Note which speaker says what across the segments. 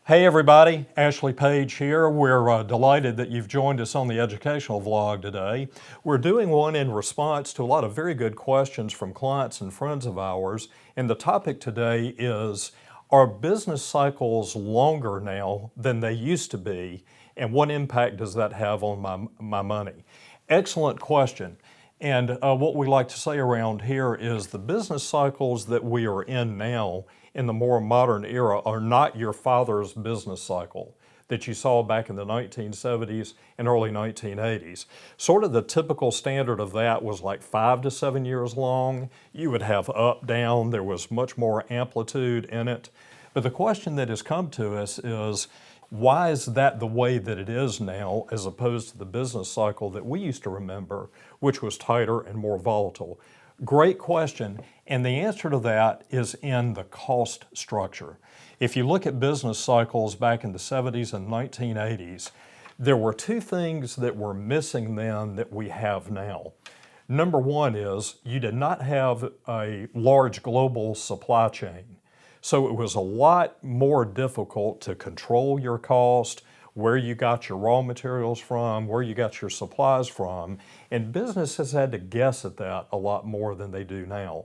Speaker 1: Hey everybody, Ashley Page here. We're delighted that you've joined us on the educational vlog today. We're doing one in response to a lot of very good questions from clients and friends of ours. And the topic today is, are business cycles longer now than they used to be? And what impact does that have on my money? Excellent question. And what we like to say around here is the business cycles that we are in now in the more modern era are not your father's business cycle that you saw back in the 1970s and early 1980s. Sort of the typical standard of that was like 5 to 7 years long. You would have up, down, there was much more amplitude in it. But the question that has come to us is, why is that the way that it is now as opposed to the business cycle that we used to remember, which was tighter and more volatile? Great question, and the answer to that is in the cost structure. If you look at business cycles back in the 70s and 1980s, there were two things that were missing then that we have now. Number one is you did not have a large global supply chain. So it was a lot more difficult to control your cost, where you got your raw materials from, where you got your supplies from, and businesses had to guess at that a lot more than they do now.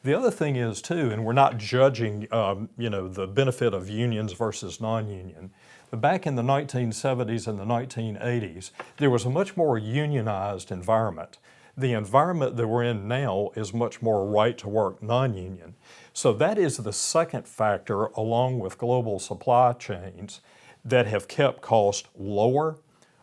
Speaker 1: The other thing is too, and we're not judging the benefit of unions versus non-union, but back in the 1970s and the 1980s, there was a much more unionized environment. The environment that we're in now is much more right-to-work non-union. So that is the second factor, along with global supply chains, that have kept costs lower,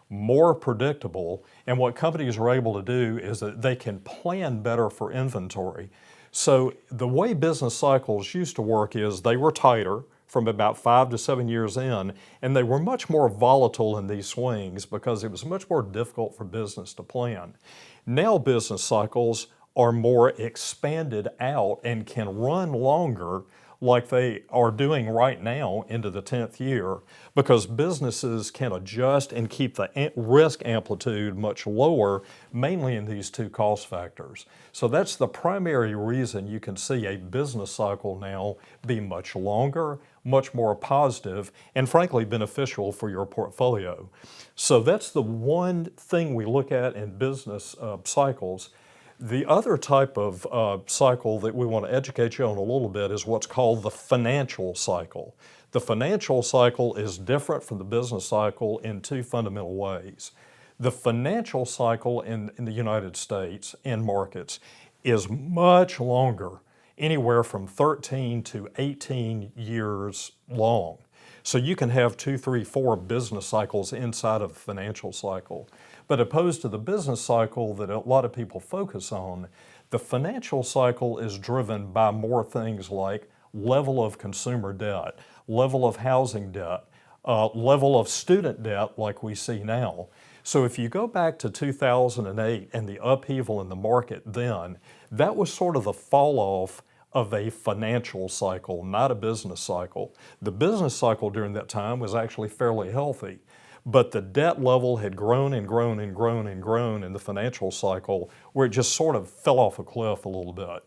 Speaker 1: more predictable, and what companies are able to do is that they can plan better for inventory. So the way business cycles used to work is they were tighter from about 5 to 7 years in, and they were much more volatile in these swings because it was much more difficult for business to plan. Now business cycles are more expanded out and can run longer like they are doing right now into the 10th year because businesses can adjust and keep the risk amplitude much lower, mainly in these two cost factors. So that's the primary reason you can see a business cycle now be much longer, much more positive, and frankly beneficial for your portfolio. So that's the one thing we look at in business cycles. The other type of cycle that we want to educate you on a little bit is what's called the financial cycle. The financial cycle is different from the business cycle in two fundamental ways. The financial cycle in the United States and markets is much longer, anywhere from 13 to 18 years long. So you can have 2, 3, 4 business cycles inside of the financial cycle. But opposed to the business cycle that a lot of people focus on, the financial cycle is driven by more things like level of consumer debt, level of housing debt, level of student debt like we see now. So if you go back to 2008 and the upheaval in the market then, that was sort of the fall off of a financial cycle, not a business cycle. The business cycle during that time was actually fairly healthy, but the debt level had grown and grown and grown and grown in the financial cycle where it just sort of fell off a cliff a little bit.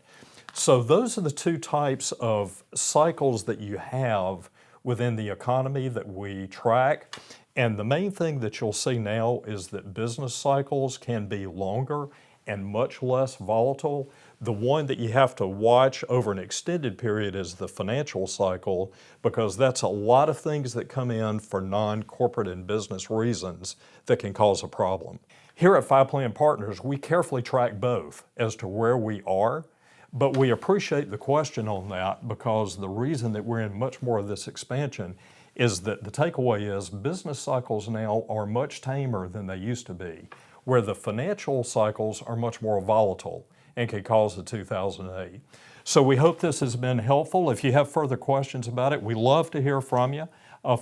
Speaker 1: So those are the two types of cycles that you have within the economy that we track. And the main thing that you'll see now is that business cycles can be longer and much less volatile. The one that you have to watch over an extended period is the financial cycle because that's a lot of things that come in for non-corporate and business reasons that can cause a problem. Here at 5 Plan Partners, we carefully track both as to where we are, but we appreciate the question on that because the reason that we're in much more of this expansion is that the takeaway is business cycles now are much tamer than they used to be, where the financial cycles are much more volatile and can cause the 2008. So we hope this has been helpful. If you have further questions about it, we love to hear from you.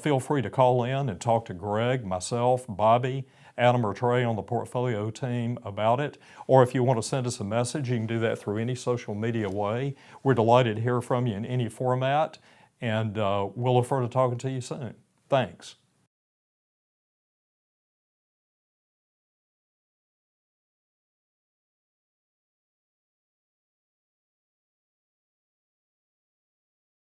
Speaker 1: Feel free to call in and talk to Greg, myself, Bobby, Adam, or Trey on the portfolio team about it. Or if you want to send us a message, you can do that through any social media way. We're delighted to hear from you in any format, and we'll look forward to talking to you soon. Thanks.